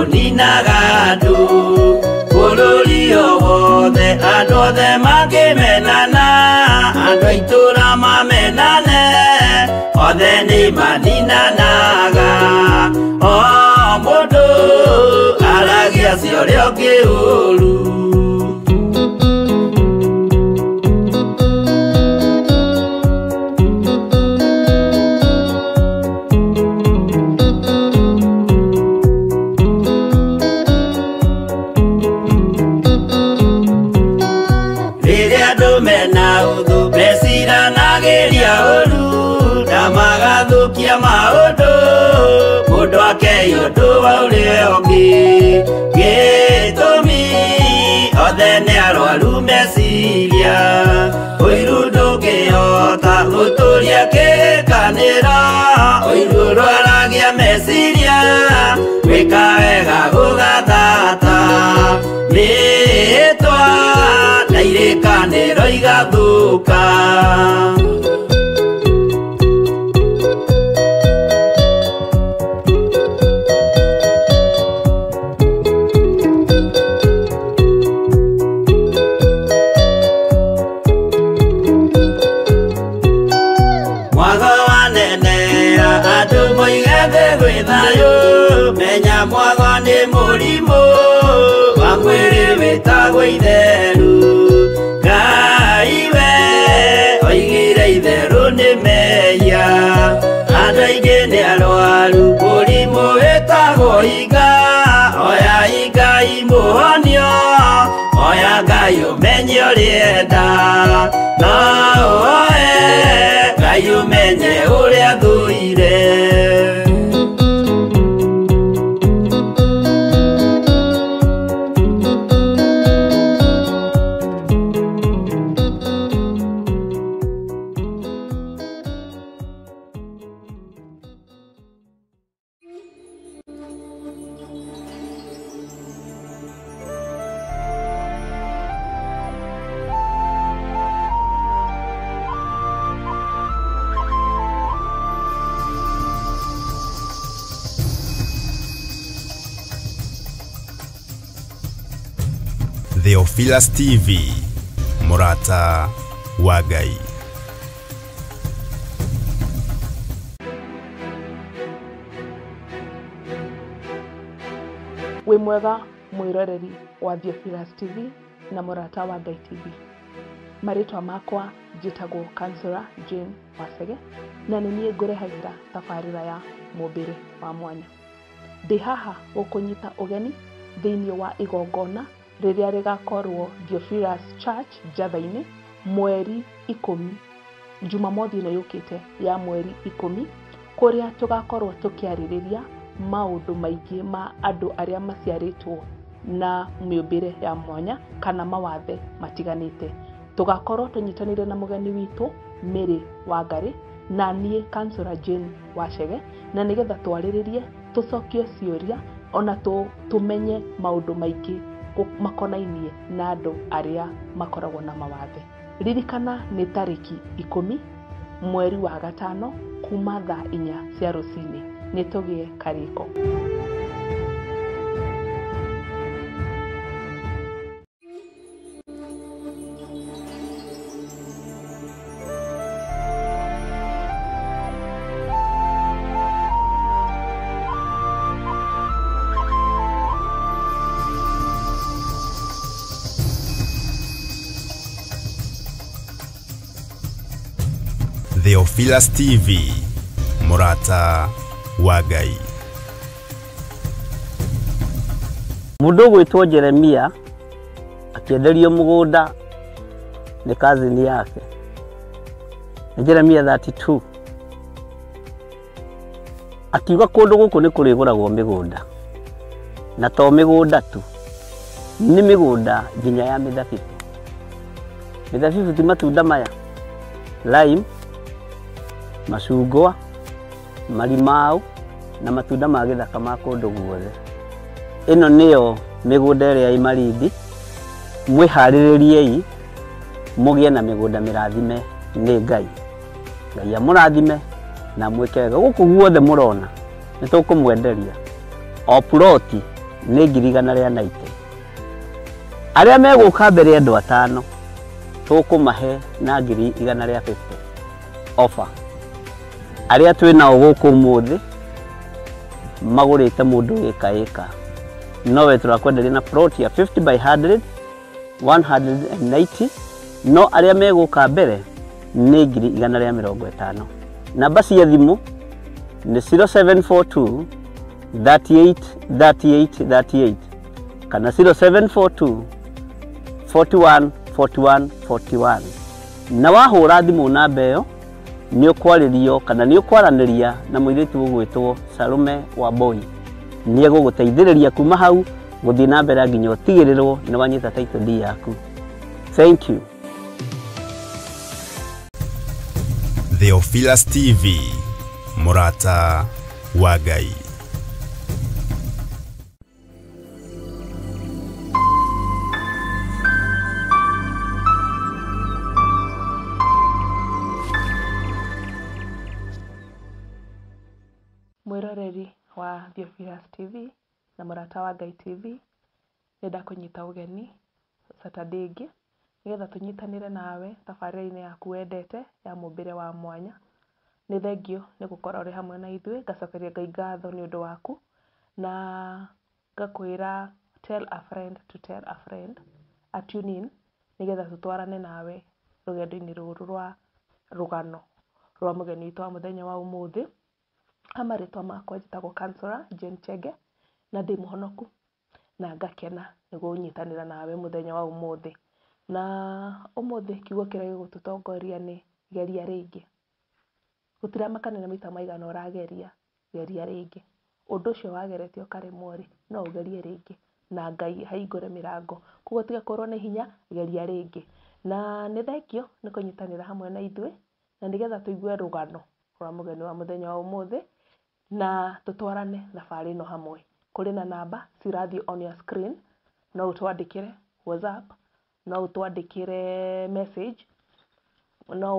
ninagandu Bulurio wothe andu othe makimenana andu aitura mamenane othe ni maninanaga o mundu aragia cio kiuru Kia maundu mundu akeyundu waure ongi gitumi othe ni arwaru meciria uiru ndungihota guturia kikanira uiru rwaragia meciria gwika wega gugathata mitwa na irikaniro igathuka menya mwaga ni murimu wa mwiri witagwo itheru Ngai we oigire itheru ni meya andu aingi ni arwaru murimu witagwo iga oya Ngai muhonio oya Ngai umenye urienda no oe Ngai umenye uria thuire Theophilus TV, Murata wa Ngai. Wĩ mwega mwĩroreri wa Theophilus TV na Murata wa Ngai TV. Marĩtwa makwa njĩtagwo Councillor Jane Wasege na nĩ niĩ ngũrehagira tabarĩra ya mũmbĩre wa mwanya. Ndĩ haha gũkũnyita ũgeni thĩinĩ wa igongona rĩrĩa rĩgakorwo Theophilus Church Njatha-inĩ mweri 10 Jumamothi ĩno yũkĩte ya mweri 10 kũrĩa tũgakorwo tũkĩarĩrĩria maũndũ maingĩ ma andũ arĩa maciarĩtwo na mĩũmbĩre ya mwanya kana mawathe matiganĩte. Tugakorwo tũnyitanĩire na mũgeni witũ Mary Wangari na niĩ Councillor Jane Wachege na nĩgetha twarĩrĩrie tũcokie ciũria ona tũmenye maũndũ maingĩ makonainie na andũ arĩa makoragwo na mawathe. Ririkana nĩ tarĩki 10 mweri wa gatano kuma thaa 4 cia rũcinĩ. Nĩtũgĩe karĩko. Theophilus TV, Murata wa Ngai. Mundu gwitwo Jeremia akienderio mugunda ni kazini yake. Jeremia 32 akiuga kundu guku ni kuriguragwo migunda na to migunda tu ni migunda nginya ya mithabibu. Mithabibu ti matunda maya lime, macungwa, marimau na matunda ma githaka ma kundu guothe. Ino niyo migunda ĩrĩa imarindi. Mwiharĩrĩriei mugie na migunda mirathime nĩ Ngai. Ngai amũrathime na mwĩke wega. Gũkũ guothe mũrona nĩ tũkũmwenderia o ploti nĩ 190. Arĩa megũka mbere andũ 5 tũkũmahe na 150 offer. Arĩa twĩnao gũkũ ũmũthĩ magũrĩte mũndũ ĩka nowe tũrakwenderia na plot ya 50 by 100 190. No arĩa megũka mbere nĩ 150. Namba cia thimũ nĩ 0742 38 38 38 kana 0742 41 41 41. Na wahũra thimũ namba ĩyo nĩ ũkwarĩrio kana nĩ ũkwaranĩria na mũirĩtu ũgwĩtwo Salome Wamboi. Nĩ egũgũteithĩrĩria kuma hau gũthiĩ na mbere nginya ũtigĩrĩrwo nĩ wanyita title deed yaku. Thank you. Theophilus TV, mũrata wa Ngai. Mwĩroreri wa Theophilus TV na mũrata wa Ngai TV, nĩnda kũnyita ũgeni Saturday ĩngĩ nĩgetha tũnyitanĩre nawe thabarĩ-inĩ yaku wendete ya mũmbĩre wa mwanya. Nĩ thengio nĩ gũkorwo ũrĩ hamwe na ithuĩ, ngacokeria Ngai ngatho nĩ ũndũ waku na ngakwĩra tell a friend to tell a friend a tune in nĩgetha tũtwarane nawe rũgendo-inĩ rũrũ rwa rũgano rwa mũgeni witũ wa mũthenya wa ũmũthĩ. Amarĩtwa makwa njĩtagwo Councillor Jane Chege na ndĩ mũhonoku na ngakena nĩguo ũnyitanĩra nawe mũthenya wa ũmũthĩ. Na ũmũthĩ kiugo kĩrĩa gĩgũtũtongoria nĩ geria rĩngĩ. Gũtiramakana maita maigana ũrageria, geria rĩngĩ. Ũndũ ũcio wageretie ũkaremwo rĩ, no ũgerie rĩngĩ na Ngai ahingũre mĩrango. Koguo tiga kũrwo nĩ hinya, geria rĩngĩ. Na nĩ thengio nĩ kũnyitanĩra hamwe na ithuĩ na nĩgetha tũigue rũgano rwa mũgeni wa mũthenya wa ũmũthĩ na tũtwarane thabarĩ ĩno hamwe. Kũrĩ na namba cirathiĩ on your screen, no ũtwandĩkĩre WhatsApp, no ũtwandĩkĩre message, no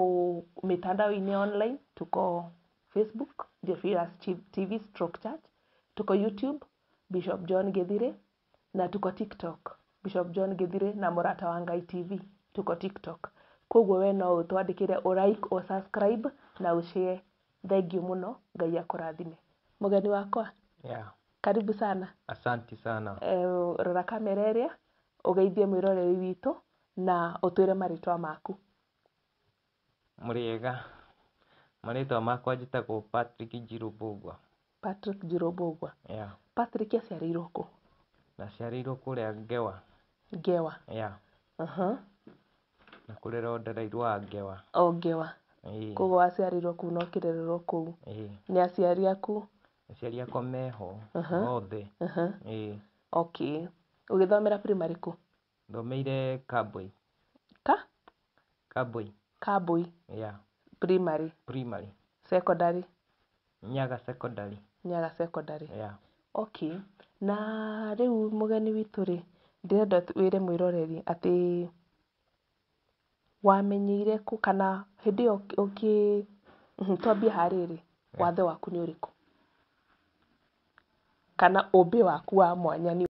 mitandao-inĩ online, tuko Facebook Theophilus TV / Church, tuko YouTube Bishop John Githire na tuko TikTok Bishop John Githire na mũrata wa Ngai TV, tuko TikTok. Koguo we no ũtwandĩkĩre ũlike o subscribe na ũshare. Thengio mũno, Ngai akũrathime. Mũgeni wakwa, karibu sana. Asanti sana. Rora kamera ĩrĩa ũgeithie mwĩroreri witũ na ũtwĩre marĩtwa maku. Mũrĩega. Marĩtwa makwa njĩtagwo Patrick Njirũbũgwa. Patrick Njirũbũgwa. Patrick aciarĩirwo kũ? Naciarĩirwo kũrĩa Ngewa. Ngewa. Na kũrera ndereirwo wa Ngewa. O Ngewa. Koguo waciarĩirwo kũu na ũkĩrererwo kũu. Nĩ aciari aku? Aciari akwa meho othe. Okay. Ũgĩthomera primary kũ? Thomeire Kaboi. Kaboi. Kaboi. Primary. Secondary. Nyaga Secondary. Okay. Na rĩu mũgeni witũ rĩ, ndĩrenda wĩre mwĩroreri atĩ wamenyeire kũ kana hĩndĩ ĩyo twambie harĩrĩ, wathe waku nĩ ũrĩkũ? Kana ũmbi waku wa mwanya nĩ